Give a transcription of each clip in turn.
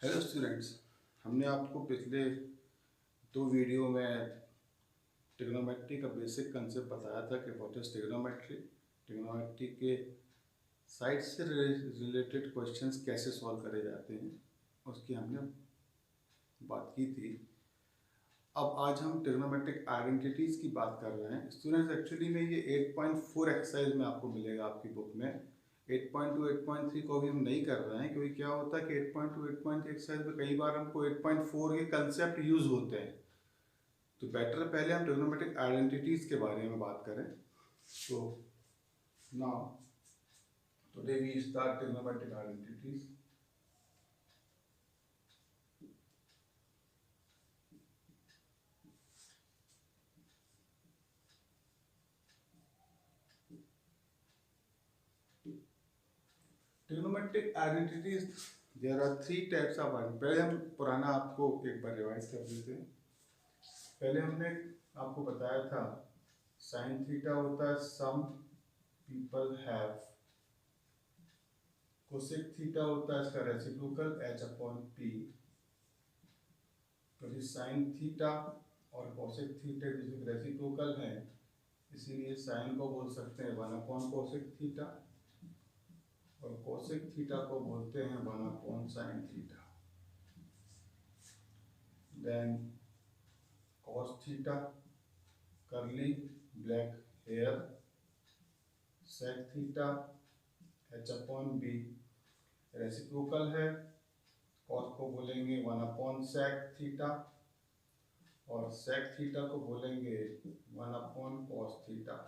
Hello students, हमने आपको पिछले दो वीडियो में ट्रिग्नोमेट्री का बेसिक कंसेप्ट बताया था कि व्हाट इज ट्रिग्नोमेट्री, ट्रिग्नोमेट्री के साइड से रिलेटेड क्वेश्चंस कैसे सॉल्व करे जाते हैं उसकी हमने बात की थी। अब आज हम ट्रिग्नोमेट्रिक आइडेंटिटीज़ की बात कर रहे हैं। स्टूडेंट्स, एक्चुअली में ये 8.4 एक्सरसाइज में आपको मिलेगा आपकी बुक में। 8.2 8.3 को भी हम नहीं कर रहे हैं, क्योंकि क्या होता है कि 8.2 8.3 एक्सरसाइज में कई बार हमको 8.4 के कंसेप्ट यूज होते हैं, तो बेटर पहले हम ट्रिग्नोमेट्रिक आइडेंटिटीज़ के बारे में बात करें। तो now today we start trigonometric identities. Trigonometric identities there are three types of identity. पहले हम पुराना आपको एक बार रिवाइज कर देते हैं। पहले हमने आपको बताया था साइन थीटा होता है some people have, cosec theta होता है इसका रेसिप्रोकल h अपॉन p, क्योंकि साइन थीटा और कोसेक थीटा जिसमें रेसिप्रोकल है इसीलिए साइन को बोल सकते हैं 1 अपॉन कोसेक थीटा और कोसेक थीटा को बोलते हैं 1 upon sine theta. Then cos theta, curly black hair, sec theta h upon b, reciprocal है, cos को बोलेंगे 1 अपॉन sec थीटा और sec थीटा को बोलेंगे 1 अपॉन cos थीटा।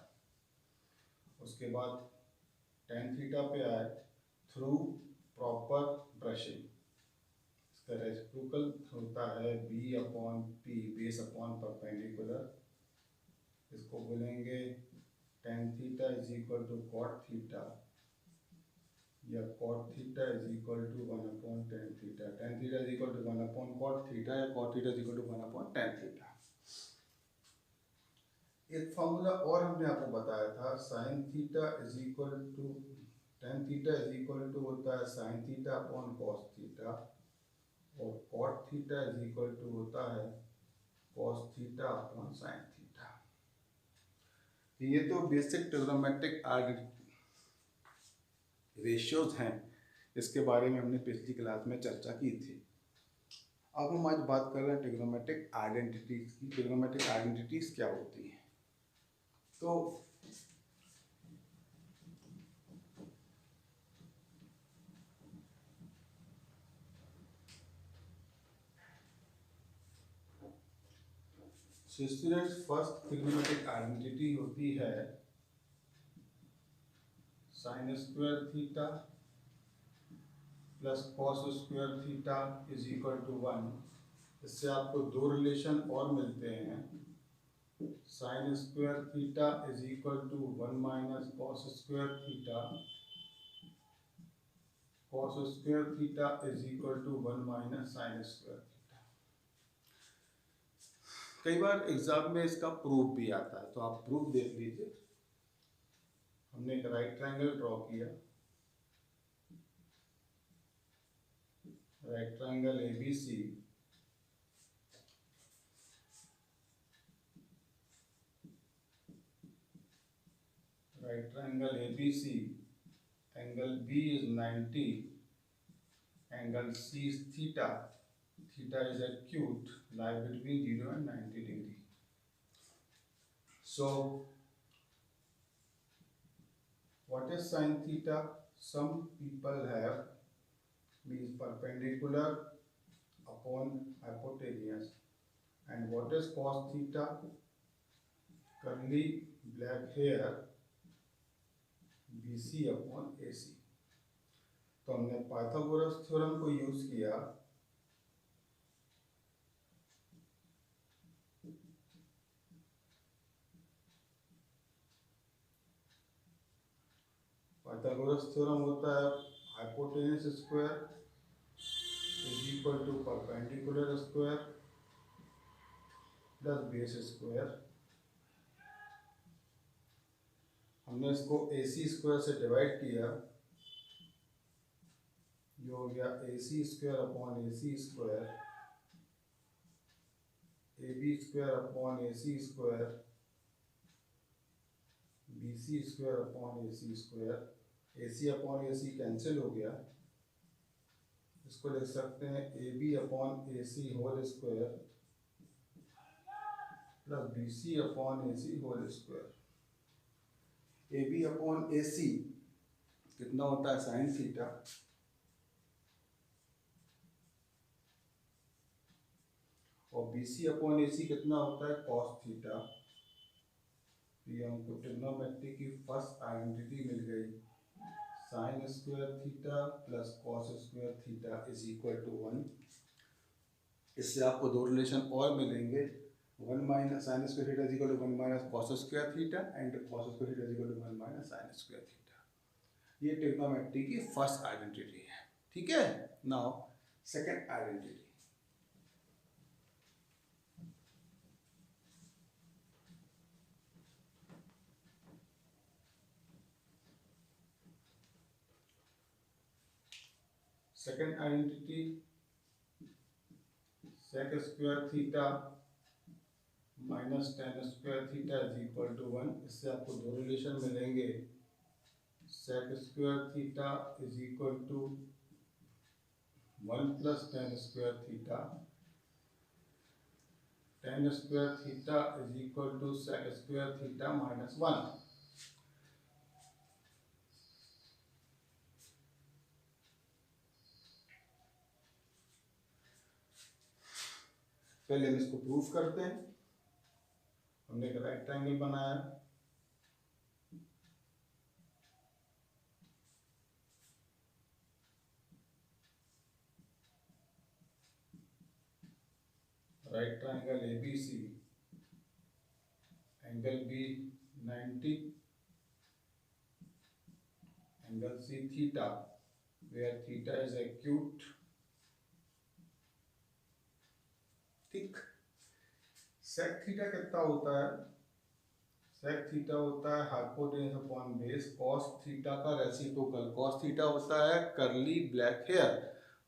उसके बाद tan थीटा पे आए थ्रू प्रॉपर ब्रशिंग, इसका रेसिप्रोकल होता है b upon p, base upon perpendicular, इसको बोलेंगे tan theta is equal to cot theta या cot theta is equal to 1 upon tan theta, tan theta is equal to 1 upon cot theta या cot theta is equal to 1 upon tan theta. एक formula और हमने आपको बताया था, sin theta is equal to tan theta is equal to होता है sin theta upon cos theta और cot theta is equal to होता है cos theta upon sin theta. ये तो बेसिक ट्रिग्नोमेट्रिक रेशियोज हैं, इसके बारे में हमने पिछली क्लास में चर्चा की थी। अब हम आज बात कर रहे हैं ट्रिग्नोमेट्रिक आइडेंटिटीज की। ट्रिग्नोमेट्रिक आइडेंटिटीज क्या होती हैं? तो स्टूडेंट्स, फर्स्ट ट्रिग्नोमेट्रिक आइडेंटिटी होती है sine square theta plus cos square theta is equal to 1। इससे आपको दो रिलेशन और मिलते हैं, sine square theta is equal to 1 minus cos square theta, cos square theta is equal to 1 minus sine square theta. कई बार exam में इसका प्रूफ भी आता है, तो आप प्रूफ देख लीजिए। हमने एक राइट ट्रायंगल ड्रॉ किया, right triangle ABC, right triangle ABC, angle B is 90, angle C is theta, theta is acute, lie between 0 and 90 degree. So what is sin theta? Some people have means perpendicular upon hypotenuse. And what is cos theta? Curly black hair, BC upon AC. तो हमने Pythagoras theorem को use किया, Pythagoras theorem होता है hypotenuse square is equal to perpendicular square plus base square. हमने इसको AC square से divide किया, ये हो गया A C square upon A C square, A B square upon A C square, B C square upon A C square, A C upon A C cancel हो गया, इसको लिख सकते हैं A B upon A C whole square plus B C upon A C whole square. A B upon A C कितना होता है sine theta, और B C upon A C कितना होता है कॉस थीटा। ये हमको ट्रिग्नोमेट्री की फर्स्ट आइडेंटिटी मिल गई, sine square theta plus cos square theta is equal to 1। इससे आपको दो रिलेशन और मिलेंगे, 1 minus sine square theta is equal to 1 minus cos square theta and cos square theta is equal to 1 minus sine square theta. ये trigonometry की first identity है। ठीक है, now second identity. Second identity sec square theta minus tan square theta is equal to 1। इससे आपको दो relation मिलेंगे, sec square theta is equal to 1 plus tan square theta, tan square theta is equal to sec square theta minus 1। पहले हम इसको proof करते हैं। हमने एक राइट ट्रायंगल बनाया, right triangle ABC, angle B 90, angle C theta, where theta is acute। ठीक, सेक theta कितना होता है, सेक थीटा होता है hypotenuse upon base cos theta का रेसिप्रोकल। कॉस थीटा होता है curly black hair,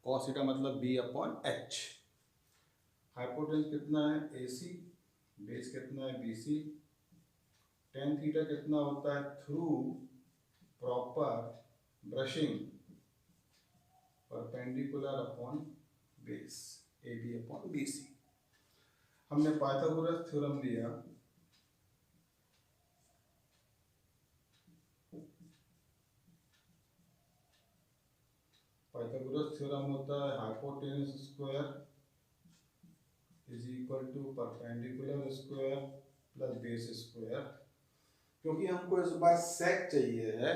cos theta मतलब B अपॉन H। हाइपोटेन्यूस कितना है AC, बेस कितना है BC, टेन थीटा कितना होता है through proper brushing perpendicular upon base AB upon BC। हमने पाइथागोरस थ्योरम लिया, पाइथागोरस थ्योरम होता है hypotenuse square is equal to perpendicular square plus base square. क्योंकि हमको इस बार सेक चाहिए है,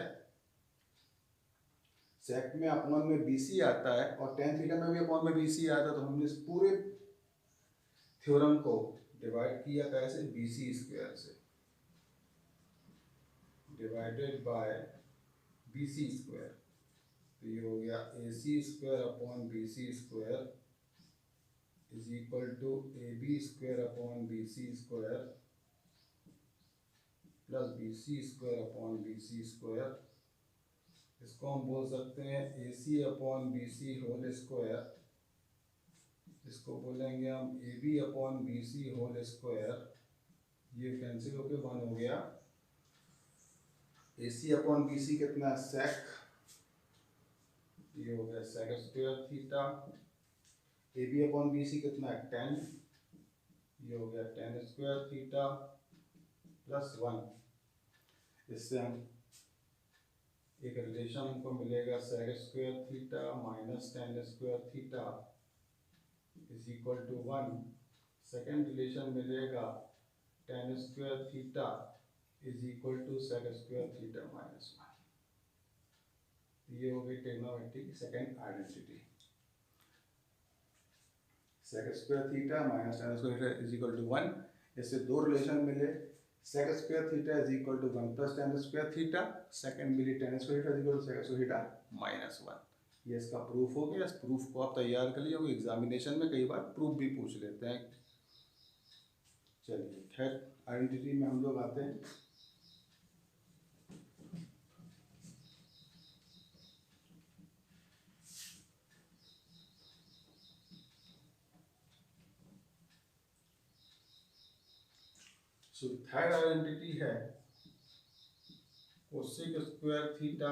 सेक में अपॉन में BC आता है और टेन थीटा में भी अपॉन में BC आता है, तो हमने इस पूरे थ्योरम को डिवाइड किया कैसे, BC स्क्वायर से, डिवाइडेड बाय BC स्क्वायर। तो ये हो गया AC square upon BC square is equal to AB square upon BC square plus BC square upon BC square. इसको हम बोल सकते हैं AC upon BC whole square, इसको बोलेंगे हम AB upon BC whole square. ये कैंसिल होके 1 हो गया। AC अपॉन BC कितना सेक, ये हो गया sec square theta. AB upon BC कितना है 10, ये हो गया 10 स्क्वायर थीटा प्लस 1। इससे हम एक रिलेशन हमको मिलेगा sec square theta minus 10 square theta is equal to 1। Second relation मिलेगा tan square theta is equal to sec square theta minus 1। ये हो गई ट्रिग्नोमेट्री की second identity, sec square theta minus tan square theta is equal to 1। इससे दो relation मिले, sec square theta is equal to 1 plus tan square theta, second मिली tan square theta is equal to sec square theta minus 1। ये इसका proof हो गया। इस proof को आप तैयार कर लीजिए, एग्जामिनेशन में कई बार प्रूफ भी पूछ लेते हैं। चलिए खैर आइडेंटिटी में हम लोग आते हैं। सो थर्ड आइडेंटिटी है cosec square theta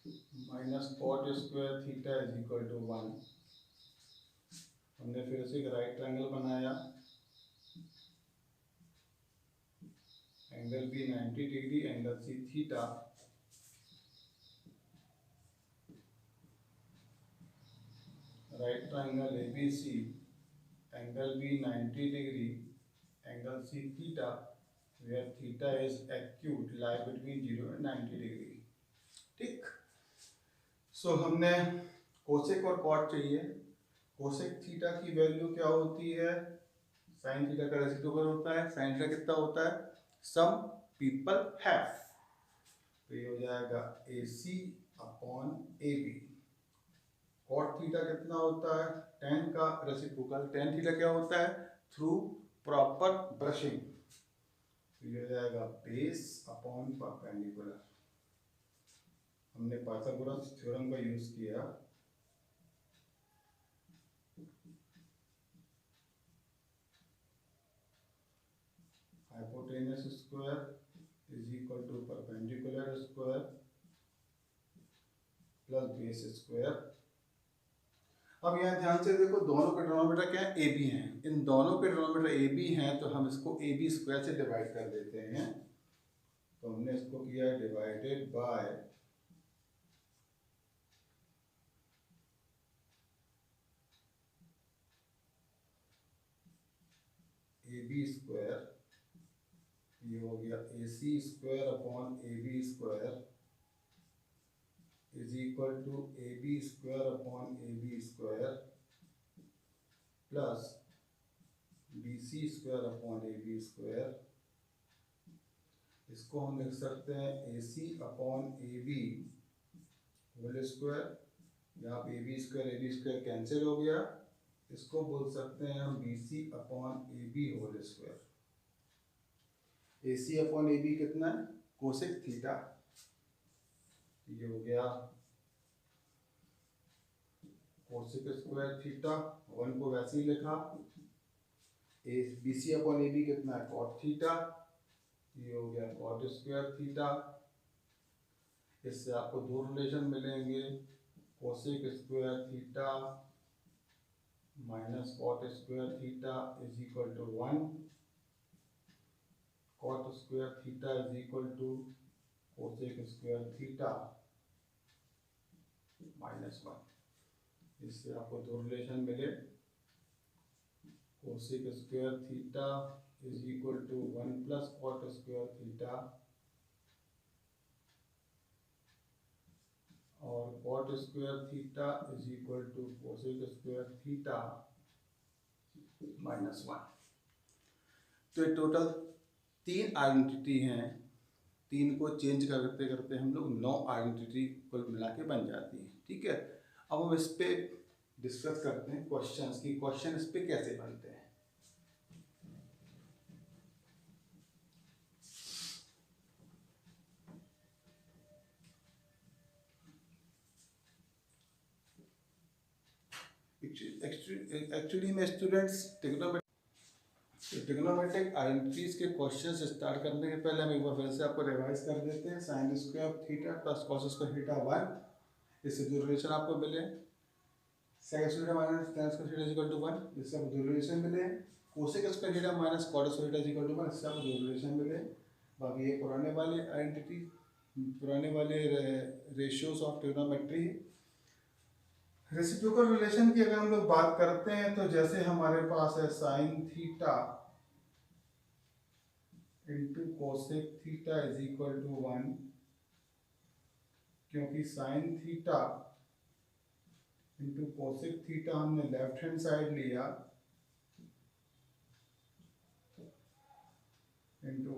minus cot square theta is equal to 1। हमने फिर से एक राइट ट्रायंगल बनाया, angle B 90 degree, angle C theta. Right triangle ABC, angle B 90 degree, angle C theta, where theta is acute, lie between 0 and 90 degree. ठीक, so हमने cosec और cot चाहिए। Cosec theta की वैल्यू क्या होती है? Sine theta का reciprocal होता है। साइन थीटा कितना होता है? Some people have. तो ये हो जाएगा AC upon AB। Cot theta कितना होता है? tan का रेसिप्रोकल। tan थीटा क्या होता है? Through proper brushing. ये हो जाएगा बेस अपॉन परपेंडिकुलर। हमने पाइथागोरस थ्योरम का यूज किया। Hypotenuse square is equal to perpendicular square plus base square. अब यहाँ ध्यान से देखो, दोनों के डिनोमिनेटर क्या है? AB हैं। इन दोनों के डिनोमिनेटर AB हैं तो हम इसको AB स्क्वायर से डिवाइड कर देते हैं। तो हमने इसको किया डिवाइडेड बाय AB स्क्वायर। ये हो गया AC square upon AB square is equal to AB square upon AB square plus BC square upon AB square. इसको हम लिख सकते हैं AC upon AB whole square. यहाँ पे AB स्क्वायर कैंसिल हो गया। इसको बोल सकते हैं हम BC upon AB whole square. AC upon AB कितना है? Cosec theta. ये हो गया कोसेक स्क्वायर थीटा। 1 को वैसे ही लिखा। BC अपॉन AB कितना है? Cot theta. ये हो गया कॉट स्क्वायर थीटा। इससे आपको दो रिलेशन मिलेंगे, cosec square theta minus cot square theta is equal to 1। Cot square theta is equal to cosec square theta minus 1। इससे आपको दो रिलेशन मिले, cosec square theta is equal to 1 plus cot square theta और cot square theta is equal to cosec square theta minus 1। तो ये total 3 identity हैं। 3 को change करते करते हम लोग 9 आइडेंटिटी कुल मिला के बन जाती है। ठीक है, अब हम इस पे डिस्कस करते हैं क्वेश्चंस की। क्वेश्चन इस पे कैसे बनते हैं। एक्चुअली में स्टूडेंट्स ट्रिग्नोमेट्रिक आइडेंटिटीज के क्वेश्चंस स्टार्ट करने के पहले हम एक बार फिर से आपको रिवाइज कर देते हैं। Sine square theta plus cos square theta 1, इससे जो रिलेशन आपको मिले। Sec square minus tan square theta equal to 1, इससे आपको जो रिलेशन मिले। Cosec square theta minus cot square theta equal to 1, इससे आपको जो रिलेशन मिले। बाकी ये पुराने वाले आइडेंटिटी, पुराने वाले ratios of trigonometry. Reciprocal relation की अगर हम लोग बात करते हैं तो जैसे हमारे पास है sine theta into cosec theta is equal to 1, क्योंकि sine theta into cosec theta हमने लेफ्ट हैंड साइड लिया इंटू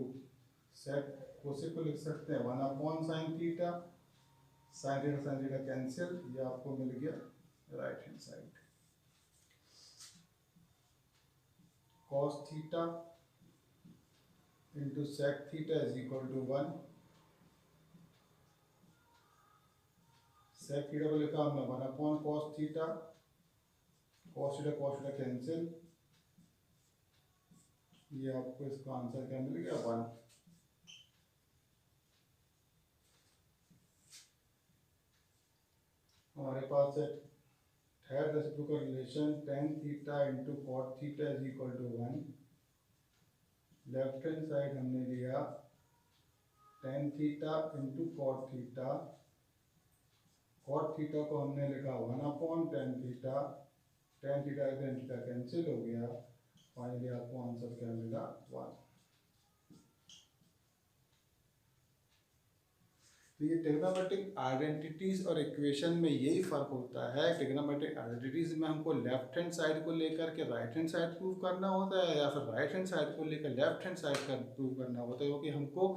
सेक कोसेक को लिख सकते हैं 1 upon sine theta. Sine theta cancel, ये आपको मिल गया right hand side. cos theta into sec theta is equal to 1। sec theta को लिखा हमने 1 upon cos theta. cos theta cancel, ये आपको इसका आंसर क्या मिल गया 1। हमारे पास है third reciprocal relation tan theta into cot theta is equal to 1। Left hand side हमने लिया tan theta into cot theta. Cot theta को हमने लिखा 1/tan theta. tan theta cancel हो गया। फाइनली आपको आंसर क्या मिला 1। तो ये ट्रिग्नोमेट्रिक आइडेंटिटीज और इक्वेशन में यही फर्क होता है। ट्रिग्नोमेट्रिक आइडेंटिटीज में हमको लेफ्ट हैंड साइड को लेकर के राइट हैंड साइड प्रूव करना होता है, या फिर राइट हैंड साइड को लेकर लेफ्ट हैंड साइड का प्रूव करना होता है, क्योंकि हमको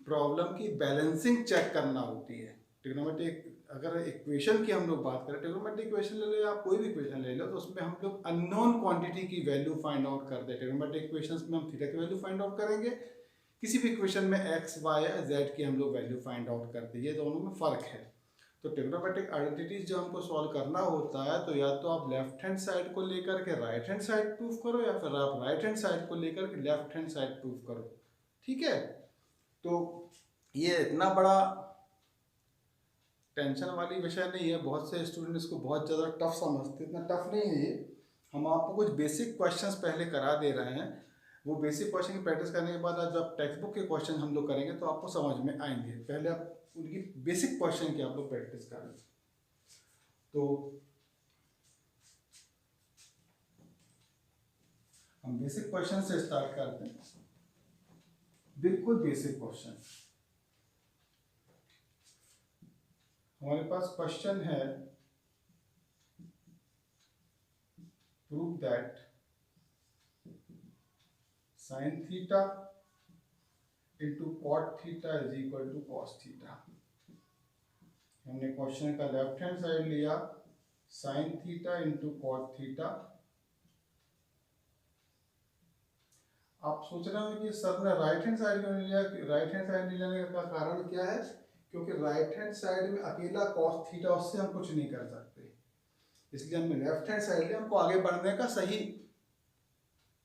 प्रॉब्लम की बैलेंसिंग चेक करना होती है। ट्रिग्नोमेट्रिक अगर इक्वेशन की हम लोग बात करें, ट्रिग्नोमेट्रिक इक्वेशन ले लो या कोई भी इक्वेशन ले लो, तो उसमें हम लोग अननोन क्वांटिटी की वैल्यू फाइंड आउट करते हैं। ट्रिग्नोमेट्रिक इक्वेशंस में हम थीटा की वैल्यू फाइंड आउट करेंगे, किसी भी इक्वेशन में एक्स वाई या जेड की हम लोग वैल्यू फाइंड आउट करते हैं। ये दोनों में फ़र्क है। तो ट्रिग्नोमेट्रिक आइडेंटिटीज जो हमको सॉल्व करना होता है, तो या तो आप लेफ्ट हैंड साइड को लेकर के राइट हैंड साइड प्रूव करो, या फिर आप राइट हैंड साइड को लेकर के लेफ्ट हैंड साइड प्रूव करो। ठीक है, तो ये इतना बड़ा टेंशन वाली विषय नहीं है। बहुत से स्टूडेंट इसको बहुत ज़्यादा टफ समझते हैं। इतना टफ नहीं है ये। हम आपको कुछ बेसिक क्वेश्चंस पहले करा दे रहे हैं। वो बेसिक क्वेश्चन की प्रैक्टिस करने के बाद आज जब टेक्स्ट बुक के क्वेश्चन हम लोग करेंगे तो आपको समझ में आएंगे। पहले आप उनकी बेसिक क्वेश्चन की आप लोग प्रैक्टिस करें। तो हम बेसिक क्वेश्चन से स्टार्ट करते हैं। बिल्कुल बेसिक क्वेश्चन। हमारे पास क्वेश्चन है, prove that sin theta into cot theta is equal to cos theta. हमने क्वेश्चन का लेफ्ट हैंड साइड लिया sin theta into cot theta. आप सोच रहे हो कि सर ने राइट हैंड साइड क्यों नहीं लिया? राइट हैंड साइड नहीं लेने का कारण क्या है? क्योंकि राइट हैंड साइड में अकेला कॉस थीटा, उससे हम कुछ नहीं कर सकते, इसलिए हमने लेफ्ट हैंड साइड लिया। हमको आगे बढ़ने का सही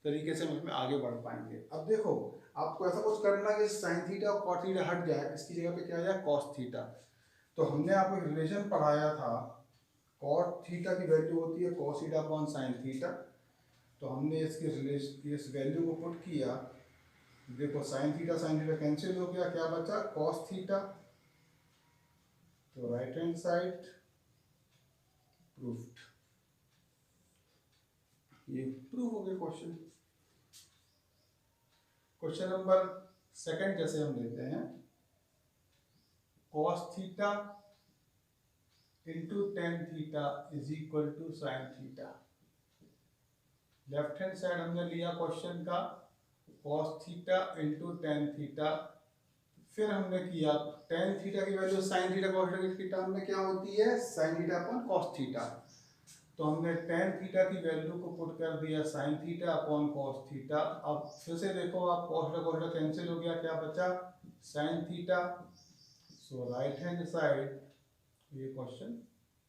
तरीके से हम इसमें आगे बढ़ पाएंगे। अब देखो, आपको ऐसा कुछ करना कि साइन थीटा और कॉट थीटा हट जाए, इसकी जगह पे क्या आ जाए कॉस थीटा। तो हमने आपको एक रिलेशन पढ़ाया था, कॉट थीटा की वैल्यू होती है cos theta upon sine theta. तो हमने इसकी रिलेशन इस वैल्यू को पुट किया। देखो साइन थीटा कैंसिल हो गया, क्या बचा कॉस थीटा। तो राइट हैंड साइड प्रूफ्ड। ये प्रूव हो गया क्वेश्चन। क्वेश्चन नंबर सेकंड जैसे हम लेते हैं, cos theta into tan theta is equal to sine theta. Left hand side हमने लिया क्वेश्चन का cos theta into tan theta. फिर हमने किया टेन थीटा की value sine theta cos theta की टर्म में क्या होती है sine theta upon cos theta. तो हमने टेन थीटा की वैल्यू को पुट कर दिया sine theta upon cos theta. अब फिर से देखो, आप cos थीटा कैंसिल हो गया, क्या बचा sine theta. So right hand side ये क्वेश्चन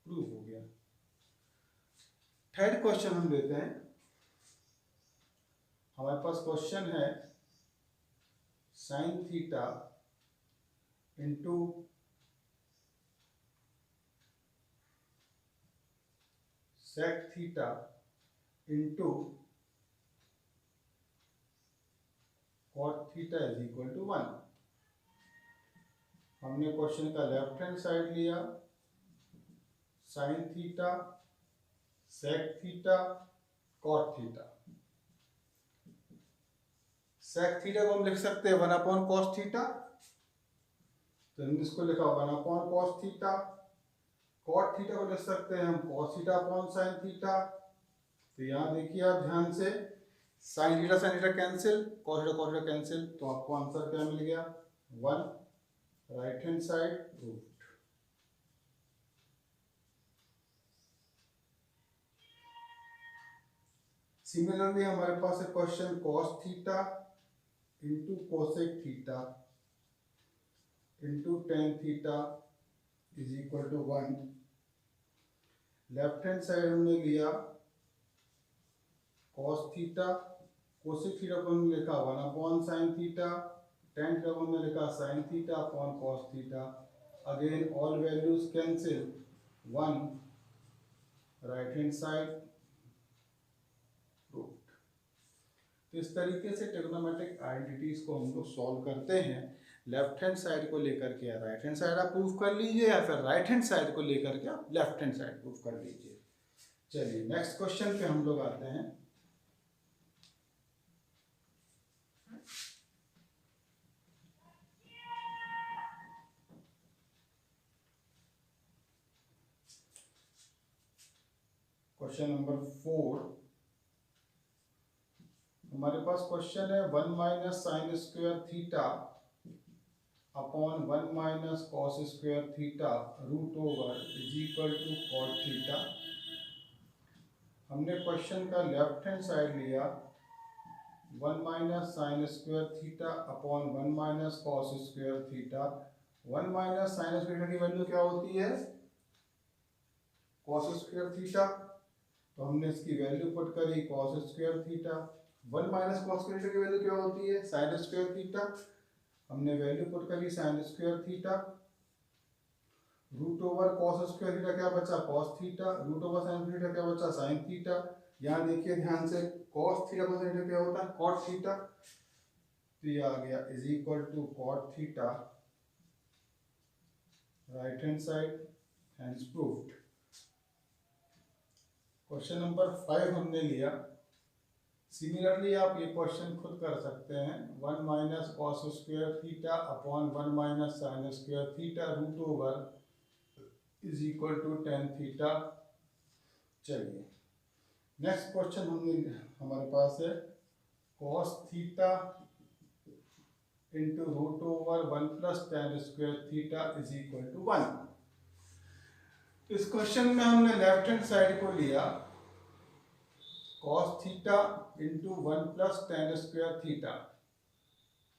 प्रूव हो गया। थर्ड क्वेश्चन हम लेते हैं। हमारे पास क्वेश्चन है sine theta into sec theta into cot theta is equal to 1। हमने क्वेश्चन का लेफ्ट हैंड साइड लिया sine theta sec theta cot theta. Sec theta को हम लिख सकते हैं 1 कॉस थीटा, तो हमने इसको लिखा 1 कॉस थीटा। कॉट थीटा को लिख सकते हैं हम cos theta upon sine theta. तो यहाँ देखिए आप ध्यान से, sine theta cancel, cos theta cancel, तो आपको आंसर क्या मिल गया 1। Right hand side proved. Similarly हमारे पास है question cos theta into cosec theta into tan theta is equal to 1। Left hand side हमने लिया cos थीटा कोसेक थीटा को हमने लिखा 1/sin थीटा, tan थीटा को हमने लिखा sin theta upon cos theta. Again all values cancel, 1 right hand side proved. तो इस तरीके से ट्रिग्नोमेट्रिक आइडेंटिटीज को हम लोग सॉल्व करते हैं। लेफ्ट हैंड साइड को लेकर के या राइट हैंड साइड आप प्रूव कर लीजिए, या फिर राइट हैंड साइड को लेकर के आप लेफ्ट हैंड साइड प्रूव कर लीजिए। चलिए नेक्स्ट क्वेश्चन पे हम लोग आते हैं। क्वेश्चन नंबर 4 हमारे पास क्वेश्चन है 1 minus sine square theta upon 1 minus cos square theta root over is equal to cot theta. हमने क्वेश्चन का लेफ्ट हैंड साइड लिया 1 minus sine square theta upon 1 minus cos square theta. 1 minus sine square की value क्या होती है? Cos square theta. तो हमने इसकी वैल्यू पुट करी cos square theta. 1 minus cos square theta की वैल्यू क्या होती है? Sine square theta. हमने वैल्यू पुट करी sine square theta. Root over cos square theta क्या बचा? Cos theta. Root over sine theta क्या बचा? Sine theta. यहाँ देखिए ध्यान से, कॉस थीटा प्लस थीटा क्या होता है? Cot theta. तो ये आ गया is equal to cot theta, right hand side, hence proved. Question number 5 हमने लिया। सिमिलरली आप ये क्वेश्चन खुद कर सकते हैं। 1 minus cos square theta upon 1 minus sine square theta root over is equal to tan theta. चलिए नेक्स्ट क्वेश्चन हमारे पास है cos theta into root over 1 plus tan square theta is equal to 1। इस question में हमने left hand side को लिया cos theta into 1 plus tan square theta.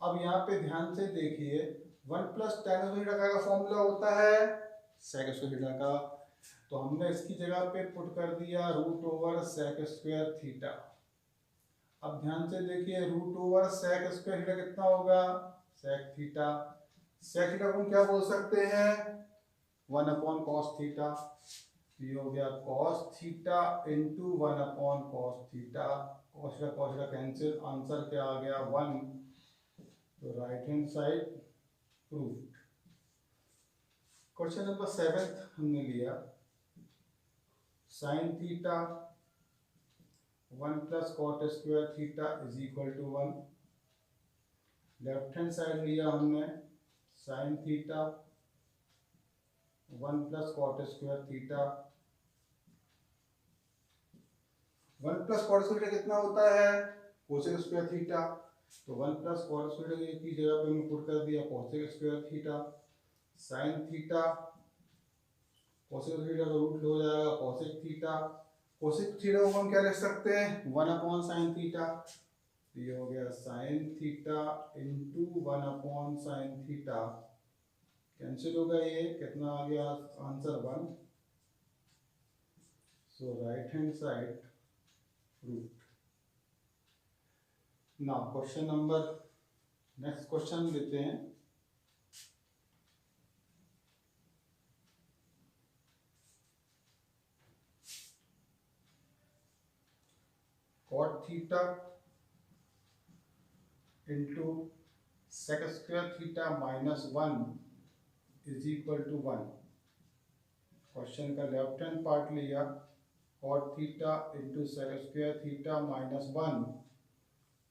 अब यहाँ पे ध्यान से देखिए 1 प्लस टेन स्क्वायर थीटा का फॉर्मूला होता है सेक स्क्वायर थीटा का। तो हमने इसकी जगह पे पुट कर दिया root over sec square theta. अब ध्यान से देखिए root over sec square theta कितना होगा? Sec theta. सेक थीटा को हम क्या बोल सकते हैं? 1 अपॉन कॉस थीटा। ये हो गया cos theta into 1 upon cos theta. Cos theta cancel, answer क्या आ गया? 1। तो right hand side proved. Question number 7 हमने लिया sine theta 1 plus cot square theta is equal to 1। Left hand side लिया हमने sine theta 1 plus cot square theta. 1 plus cot square कितना होता है? Cosec square theta. तो 1 प्लस कॉट स्क्वायर की जगह पे हमने पुट कर दिया cosec square theta. Sine theta cosec theta का रूट हो जाएगा कोसेक थीटा। कोसेक थीटा को हम क्या लिख सकते हैं? 1 अपॉन साइन थीटा। तो ये हो गया sine theta into 1 upon sine theta. Cancel होगा, ये कितना आ गया? Answer 1। So right hand side proved. Now question number, next question लेते हैं। Cot theta into sec square theta minus 1 is equal to 1। Question का लेफ्ट हैंड पार्ट लिया cot theta into sec square theta minus 1।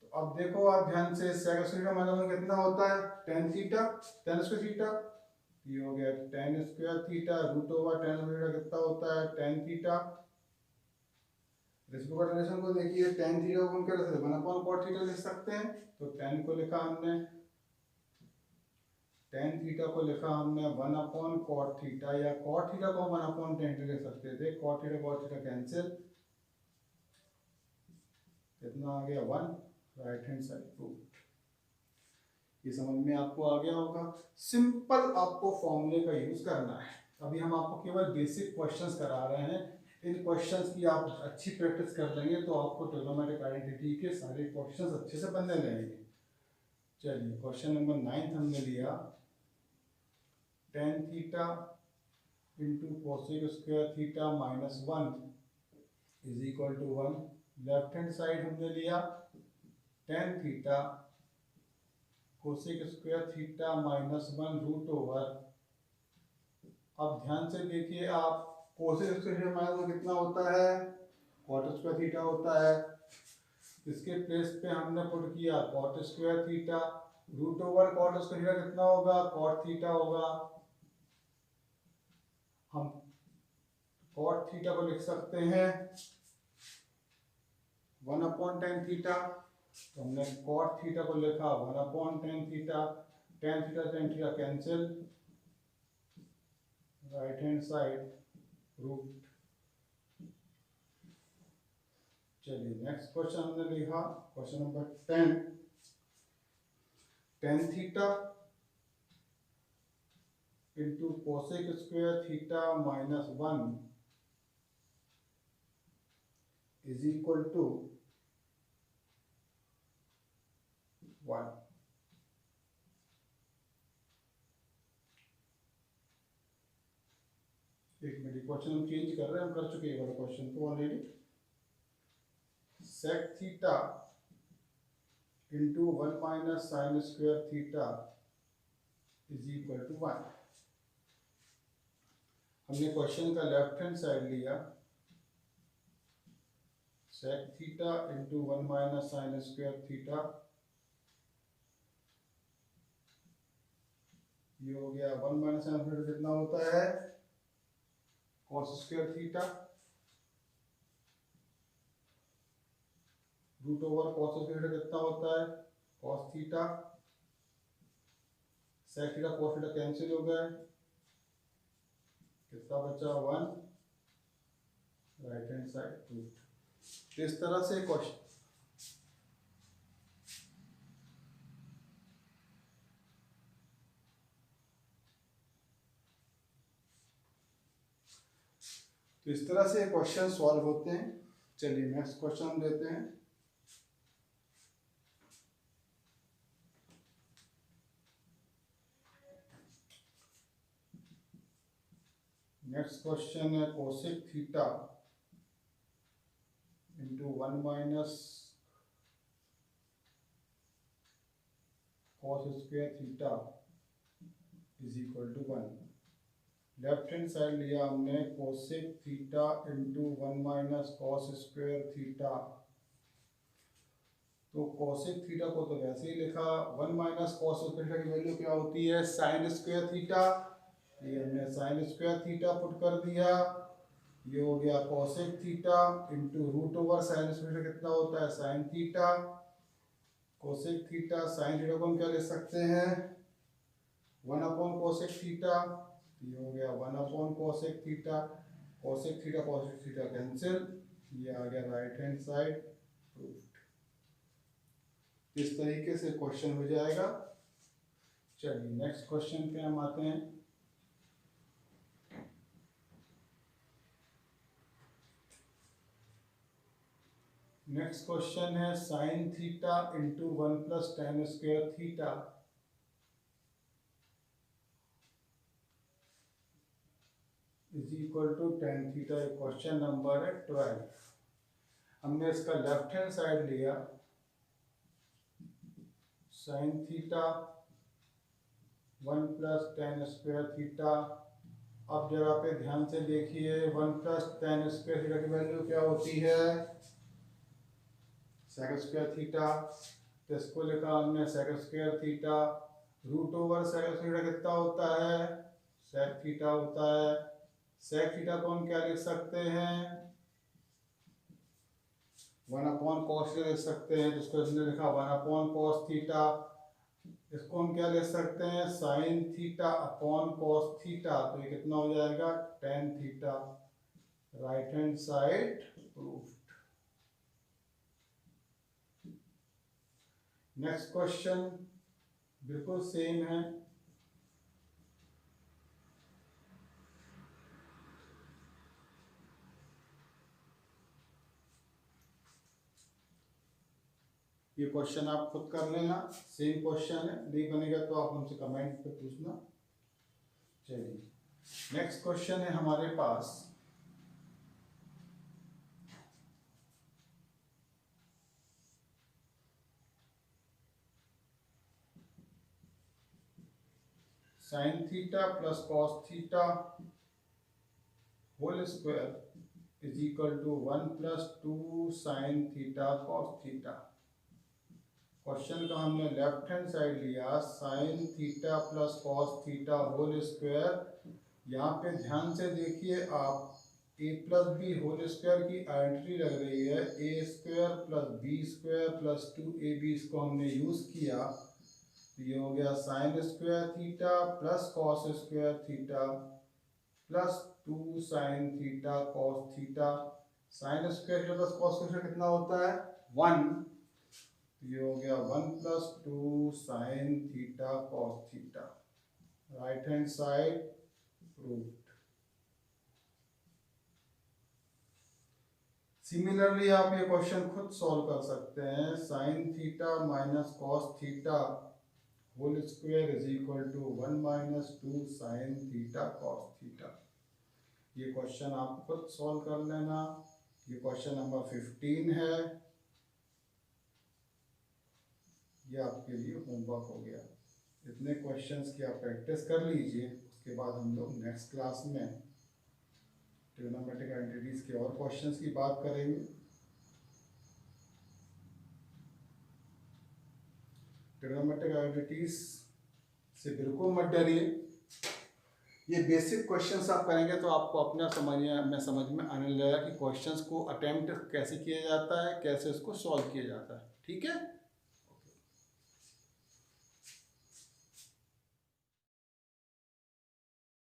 तो अब देखो आप ध्यान से, सेक स्क्वायर माइनस 1 कितना होता है? Tan theta, tan square theta. ये हो गया tan square theta root over tan square theta कितना होता है? Tan theta. रेसिप्रोकल रिलेशन को देखिए, टेन थीटा को हम क्या लिख सकते हैं? 1 अपॉन कॉट थीटा लिख सकते हैं। तो टेन को लिखा हमने, टेन थीटा को लिखा हमने 1 अपॉन कॉट थीटा, या कॉट थीटा को 1 अपॉन टेन थीटा लिख सकते थे। कॉट थीटा कैंसिल, कितना आ गया? 1। Right hand side proved. ये समझ में आपको आ गया होगा। सिंपल आपको फॉर्मूले का यूज करना है। अभी हम आपको केवल बेसिक क्वेश्चंस करा रहे हैं। इन क्वेश्चंस की आप अच्छी प्रैक्टिस कर लेंगे तो आपको ट्रिग्नोमेट्रिक आइडेंटिटी के सारे क्वेश्चंस अच्छे से बनने लगेंगे। चलिए क्वेश्चन नंबर 9 हमने लिया tan theta into cosec square theta minus 1 is equal to 1। Left hand side हमने लिया tan theta cosec square theta minus 1 root over. अब ध्यान से देखिए आप, कोसेक स्क्वायर माइनस 1 कितना होता है, कॉट स्क्वायर थीटा होता है। इसके प्लेस पे हमने पुट किया cot square theta, root over cot square theta कितना होगा, कॉट थीटा होगा। हम कॉट थीटा को लिख सकते हैं 1/tan थीटा, तो हमने कॉट थीटा को लिखा 1/tan theta. tan theta cancel, right hand side root. चलिए नेक्स्ट क्वेश्चन हमने लिखा question number 10, tan theta into cosec square theta minus 1 is equal to 1। एक मिनट, क्वेश्चन हम चेंज कर रहे हैं, हम कर चुके हैं वाला क्वेश्चन को already. sec theta into 1 minus sine square theta is equal to 1। हमने क्वेश्चन का लेफ्ट हैंड साइड लिया sec theta into 1 minus sine square theta, ये हो गया 1 माइनस साइन स्क्वायर कितना होता है, cos square theta, root over cos square कितना होता है, cos theta. sec theta cos theta cancel हो गया, कितना बचा 1, राइट हैंड साइड रूट। इस तरह से क्वेश्चन तो इस तरह से क्वेश्चन सॉल्व होते हैं। चलिए नेक्स्ट क्वेश्चन हम लेते हैं। नेक्स्ट क्वेश्चन है cosec theta into 1 minus cos square theta is equal to 1। Left hand side लिया हमने cosec theta into 1 minus cos square theta. तो कोसेक थीटा को तो वैसे ही लिखा 1 माइनस cos स्क्वायर थीटा की वैल्यू क्या होती है, साइन स्क्वायर थीटा। ये हमने साइन स्क्वायर थीटा पुट कर दिया, ये हो गया cosec theta into root over sine square कितना होता है, sine theta. Cosec theta sine theta को हम क्या लिख सकते हैं, 1 कोसेक थीटा, ये हो गया 1 cosec theta. Cosec theta cancel, ये आ गया राइट हैंड साइड प्रूफ्ड। इस तरीके से क्वेश्चन हो जाएगा। चलिए नेक्स्ट क्वेश्चन पे हम आते हैं। नेक्स्ट क्वेश्चन है sine theta into 1 plus tan square theta is equal to tan theta. Question number है 12। हमने इसका लेफ्ट हैंड साइड लिया sine theta 1 plus tan square theta. अब जरा पे ध्यान से देखिए 1 प्लस tan स्क्वायर थीटा की वैल्यू क्या होती है, सेक स्क्वायर थीटा। तो इसको लिखा हमने sec square theta, root over sec theta कितना होता है, सेक थीटा होता है। सेक थीटा को हम क्या लिख सकते हैं, 1/cos लिख सकते हैं, जिसको इसने लिखा 1/cos थीटा। इसको हम क्या लिख सकते हैं, sine theta upon cos theta. तो ये कितना हो जाएगा, tan theta. Right hand side proof. Next question बिल्कुल सेम है। ये क्वेश्चन आप खुद कर लेना, सेम क्वेश्चन है, नहीं बनेगा तो आप हमसे कमेंट पे पूछना। चलिए नेक्स्ट क्वेश्चन है हमारे पास, sine theta plus cos theta whole square is equal to 1+2 sine theta cos theta. Question का हमने लेफ्ट हैंड साइड लिया, sine theta plus cos theta whole square. यहाँ पे ध्यान से देखिए आप, a plus B whole square की आइडेंटिटी लग रही है, a square plus B square plus 2ab, इसको हमने यूज किया, ये हो गया sine square theta plus cos square theta plus 2 sine theta cos theta. Sine square plus cos square कितना होता है 1, ये हो गया 1+2 sine theta cos theta. Right hand side proved. Similarly आप ये क्वेश्चन खुद सॉल्व कर सकते हैं, sine theta minus cos theta whole square is equal to 1-2 sine theta cos theta. ये क्वेश्चन आप खुद सॉल्व कर लेना। ये क्वेश्चन नंबर 15 है, ये आपके लिए होमवर्क हो गया। इतने क्वेश्चंस की आप प्रैक्टिस कर लीजिए, उसके बाद हम लोग नेक्स्ट क्लास में ट्रिग्नोमेट्रिक आइडेंटिटीज के और क्वेश्चंस की बात करेंगे। ट्रिग्नोमेट्रिक आइडेंटिटीज से बिल्कुल मत डरिए, ये बेसिक क्वेश्चंस आप करेंगे तो आपको अपना समझ में आने लगेगा कि क्वेश्चंस को अटेम्प्ट कैसे किया जाता है, कैसे उसको सॉल्व किया जाता है। ठीक है।